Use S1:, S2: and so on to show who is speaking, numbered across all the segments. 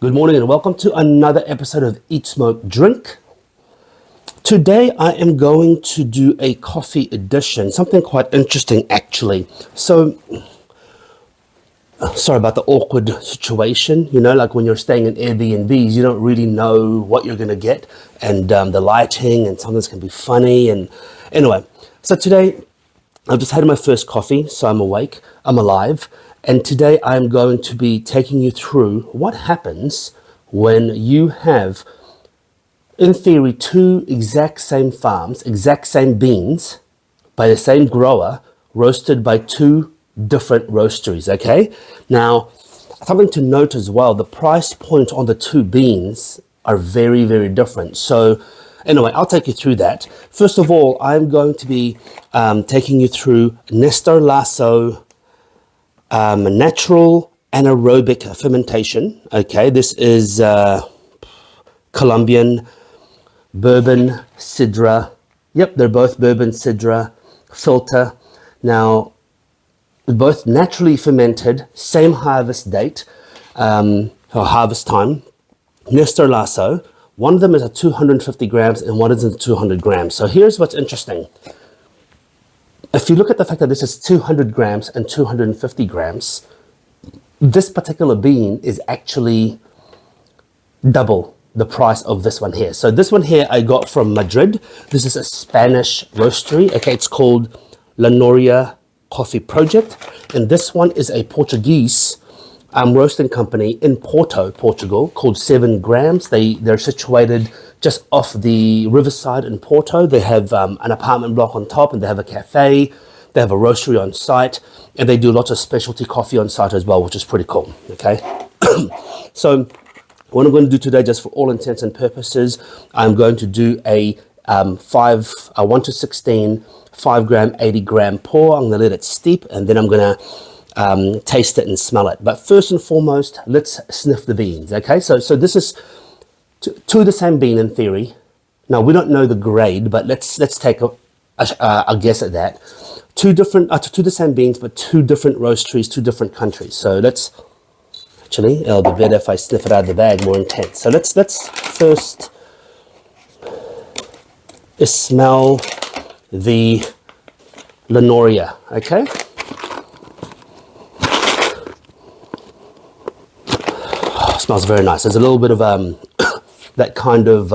S1: Good morning and welcome to another episode of Eat, Smoke, Drink. Today I am going to do a coffee edition, something quite interesting actually. So, sorry about the awkward situation, like when you're staying in Airbnbs, you don't really know what you're going to get and the lighting and sometimes can be funny. And anyway, so today I've just had my first coffee, so I'm awake, I'm alive. And today I'm going to be taking you through what happens when you have, in theory, two exact same farms, exact same beans by the same grower, roasted by two different roasteries, okay? Now, something to note as well, the price point on the two beans are very, very different. So anyway, I'll take you through that. First of all, I'm going to be taking you through Nestor Lasso natural anaerobic fermentation. Okay, this is Colombian bourbon sidra. Yep, they're both bourbon sidra filter. Now, both naturally fermented, same harvest date or harvest time. Nestor Lasso. One of them is at 250 grams and one is at 200 grams. So here's what's interesting. If you look at the fact that this is 200 grams and 250 grams, this particular bean is actually double the price of this one here. So this one here I got from Madrid. This is a Spanish roastery. Okay, it's called La Noria Coffee Project. And this one is a Portuguese roasting company in Porto, Portugal, called 7 Grams. They're situated just off the riverside in Porto. They have an apartment block on top and they have a cafe. They have a roastery on site and they do lots of specialty coffee on site as well, which is pretty cool, okay? So what I'm going to do today, just for all intents and purposes, I'm going to do a 1 to 16, 5 gram, 80 gram pour. I'm going to let it steep and then I'm going to taste it and smell it. But first and foremost, let's sniff the beans, okay? So this is two of the same bean in theory. Now, we don't know the grade, but let's take a guess at that. Two the same beans, but two different roasteries, two different countries. So let's, actually, it'll be better if I sniff it out of the bag more intense. So let's first smell the La Noria, okay? Oh, smells very nice. There's a little bit of that kind of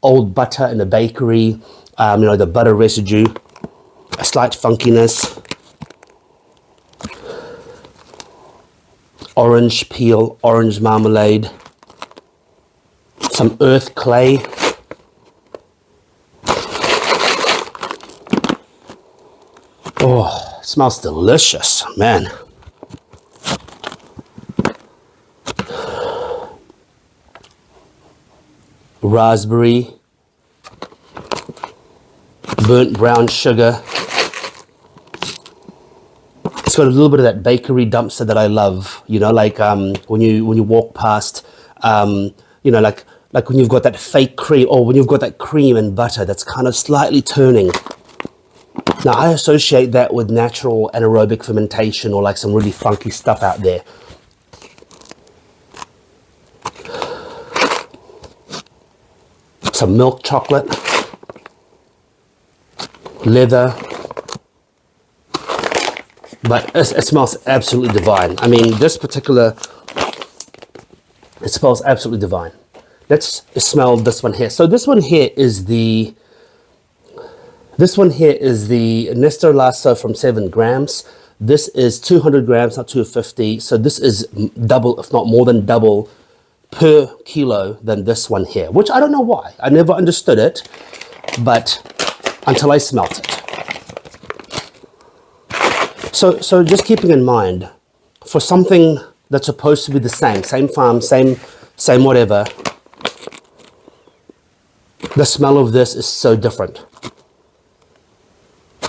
S1: old butter in a bakery, the butter residue, a slight funkiness, orange peel, orange marmalade, some earth clay, oh, smells delicious, man. Raspberry, burnt brown sugar. It's got a little bit of that bakery dumpster that I love, like when you walk past, like when you've got that fake cream or when you've got that cream and butter that's kind of slightly turning. Now, I associate that with natural anaerobic fermentation or like some really funky stuff out there. Some milk chocolate, leather, but it smells absolutely divine. I mean, it smells absolutely divine. Let's smell this one here. So this one here is the Nestor Lasso from 7 Grams. This is 200 grams, not 250. So this is double, if not more than double, per kilo than this one here, which I don't know why. I never understood it, but until I smelt it. So just keeping in mind, for something that's supposed to be the same farm, same whatever, the smell of this is so different.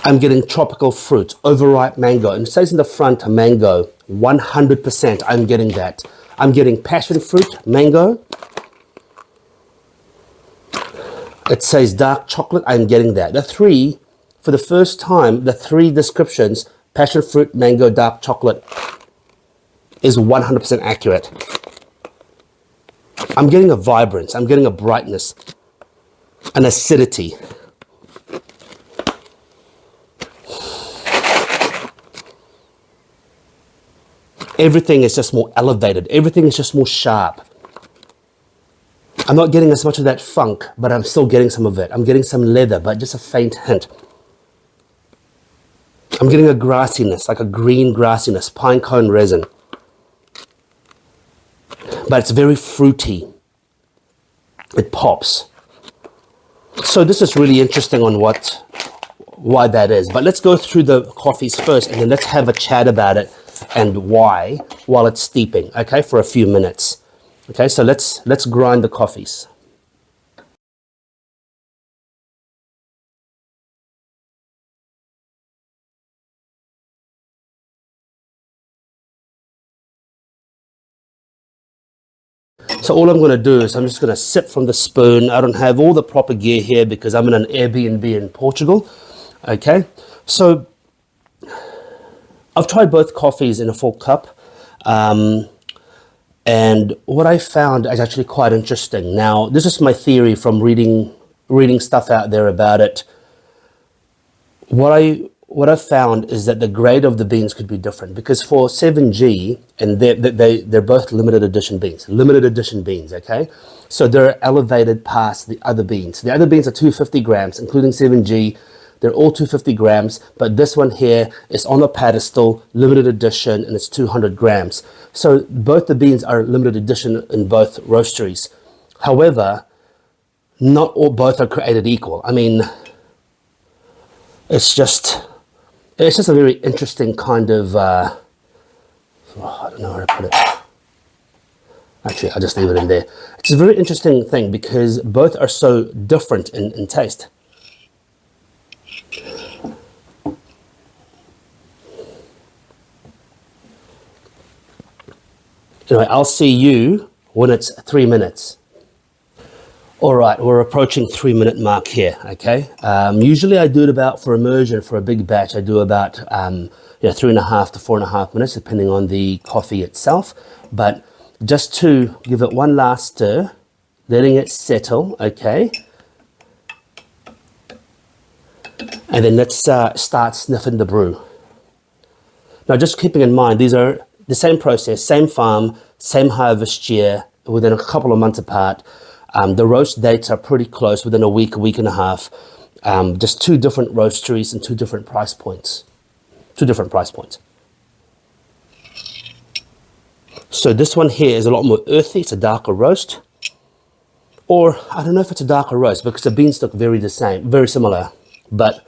S1: I'm getting tropical fruit, overripe mango, and it says in the front mango, 100%. I'm getting that. I'm getting passion fruit, mango. It says dark chocolate. I'm getting that. For the first time, the 3 descriptions, passion fruit, mango, dark chocolate, is 100% accurate. I'm getting a vibrance, I'm getting a brightness, an acidity. Everything is just more elevated. Everything is just more sharp. I'm not getting as much of that funk, but I'm still getting some of it. I'm getting some leather, but just a faint hint. I'm getting a grassiness, like a green grassiness, pine cone resin. But it's very fruity. It pops. So this is really interesting on why that is. But let's go through the coffees first, and then let's have a chat about it and why while it's steeping, okay, for a few minutes. Okay, so let's grind the coffees. So all I'm going to do is I'm just going to sip from the spoon. I don't have all the proper gear here because I'm in an Airbnb in Portugal. Okay, so I've tried both coffees in a full cup. And what I found is actually quite interesting. Now, this is my theory from reading stuff out there about it. What I found is that the grade of the beans could be different because for 7G, and they're both limited edition beans, okay? So they're elevated past the other beans. The other beans are 250 grams, including 7G. They're all 250 grams, but this one here is on a pedestal, limited edition, and it's 200 grams. So both the beans are limited edition in both roasteries. However, not all both are created equal. I mean, it's just a very interesting kind of, I don't know how to put it. Actually, I'll just leave it in there. It's a very interesting thing because both are so different in taste. Anyway, I'll see you when it's 3 minutes. All right, we're approaching 3 minute mark here, okay? Usually I do it about, for immersion, for a big batch, I do about 3.5 to 4.5 minutes, depending on the coffee itself. But just to give it one last stir, letting it settle, okay? And then let's start sniffing the brew. Now, just keeping in mind, these are the same process, same farm, same harvest year, within a couple of months apart. The roast dates are pretty close, within a week and a half. Just two different roasteries and two different price points. So this one here is a lot more earthy. It's a darker roast. Or, I don't know if it's a darker roast because the beans look very similar. But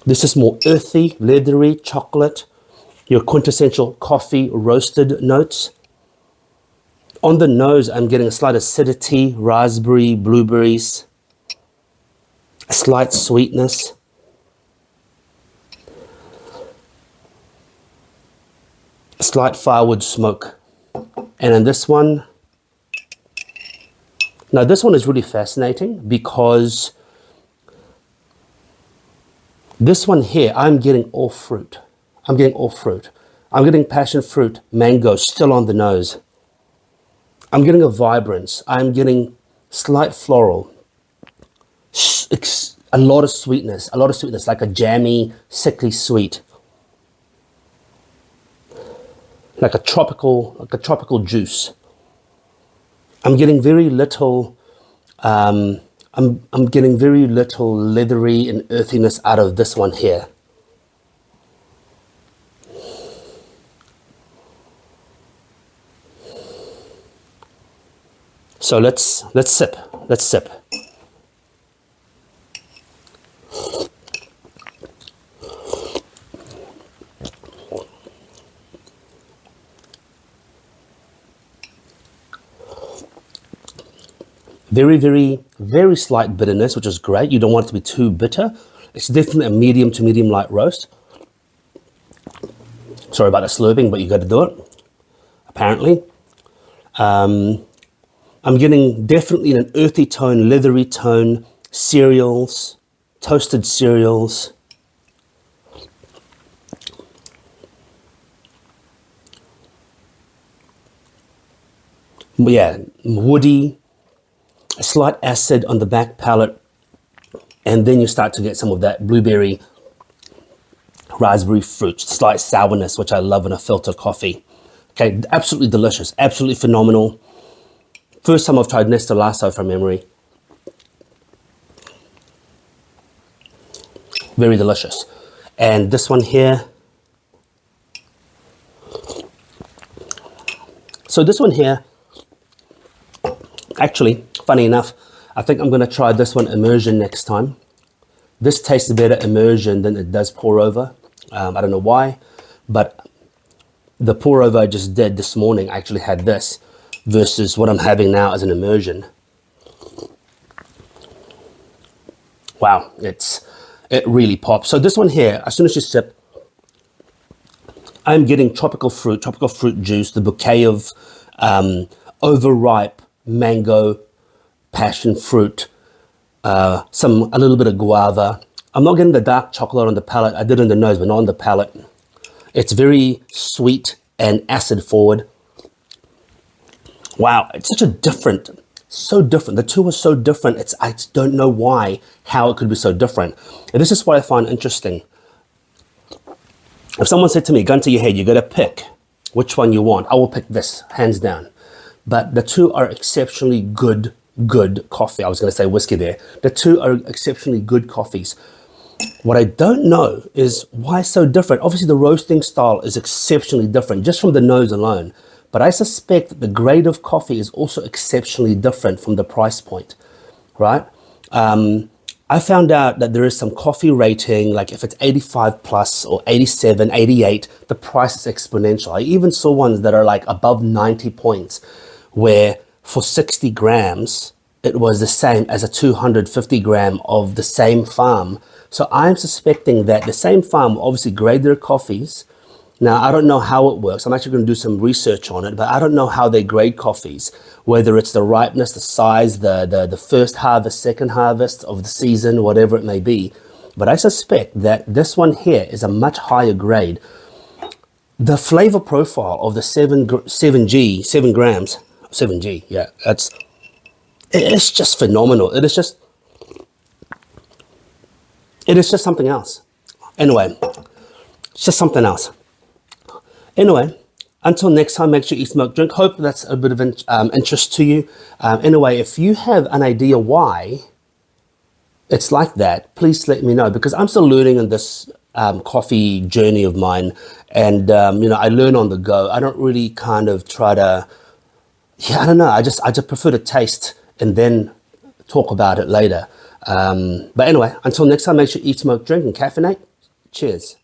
S1: this is more earthy, leathery, chocolate, your quintessential coffee roasted notes. On the nose, I'm getting a slight acidity, raspberry, blueberries, a slight sweetness. A slight firewood smoke. And in this one, now this one is really fascinating because this one here, I'm getting all fruit. I'm getting passion fruit, mango still on the nose. I'm getting a vibrance. I'm getting slight floral. A lot of sweetness, like a jammy, sickly sweet. Like a tropical juice. I'm getting very little, I'm getting very little leathery and earthiness out of this one here. So let's sip. Very, very, very slight bitterness, which is great. You don't want it to be too bitter. It's definitely a medium to medium light roast. Sorry about the slurping, but you got to do it, apparently. I'm getting definitely an earthy tone, leathery tone, cereals, toasted cereals. yeah, woody, a slight acid on the back palate, and then you start to get some of that blueberry, raspberry fruit, slight sourness, which I love in a filtered coffee. Okay, absolutely delicious, absolutely phenomenal. First time I've tried Nestor Lasso from memory. Very delicious. And this one here. So this one here, actually, funny enough, I think I'm going to try this one immersion next time. This tastes better immersion than it does pour over. I don't know why, but the pour over I just did this morning, I actually had this versus what I'm having now as an immersion. Wow, it really pops. So this one here, as soon as you sip, I'm getting tropical fruit juice, the bouquet of overripe mango, passion fruit, a little bit of guava. I'm not getting the dark chocolate on the palate. I did on the nose, but not on the palate. It's very sweet and acid forward. Wow, it's such a different, so different. The two are so different. I don't know why, how it could be so different. And this is what I find interesting. If someone said to me, gun to your head, you got to pick which one you want, I will pick this, hands down. But the two are exceptionally good coffee. I was going to say whiskey there. The two are exceptionally good coffees. What I don't know is why so different. Obviously, the roasting style is exceptionally different just from the nose alone. But I suspect that the grade of coffee is also exceptionally different from the price point, right? I found out that there is some coffee rating, like if it's 85 plus or 87, 88, the price is exponential. I even saw ones that are like above 90 points, where for 60 grams, it was the same as a 250 gram of the same farm. So I'm suspecting that the same farm will obviously grade their coffees. Now, I don't know how it works. I'm actually going to do some research on it, but I don't know how they grade coffees, whether it's the ripeness, the size, the first harvest, second harvest of the season, whatever it may be. But I suspect that this one here is a much higher grade. The flavor profile of the 7G, 7 grams, 7G, yeah, it's just phenomenal. It is just something else. Anyway, it's just something else. Anyway, until next time, make sure you eat, smoke, drink. Hope that's a bit of interest to you. Anyway, if you have an idea why it's like that, please let me know, because I'm still learning on this coffee journey of mine. And, I learn on the go. I don't really kind of try to, I don't know. I just prefer to taste and then talk about it later. But anyway, until next time, make sure you eat, smoke, drink, and caffeinate. Cheers.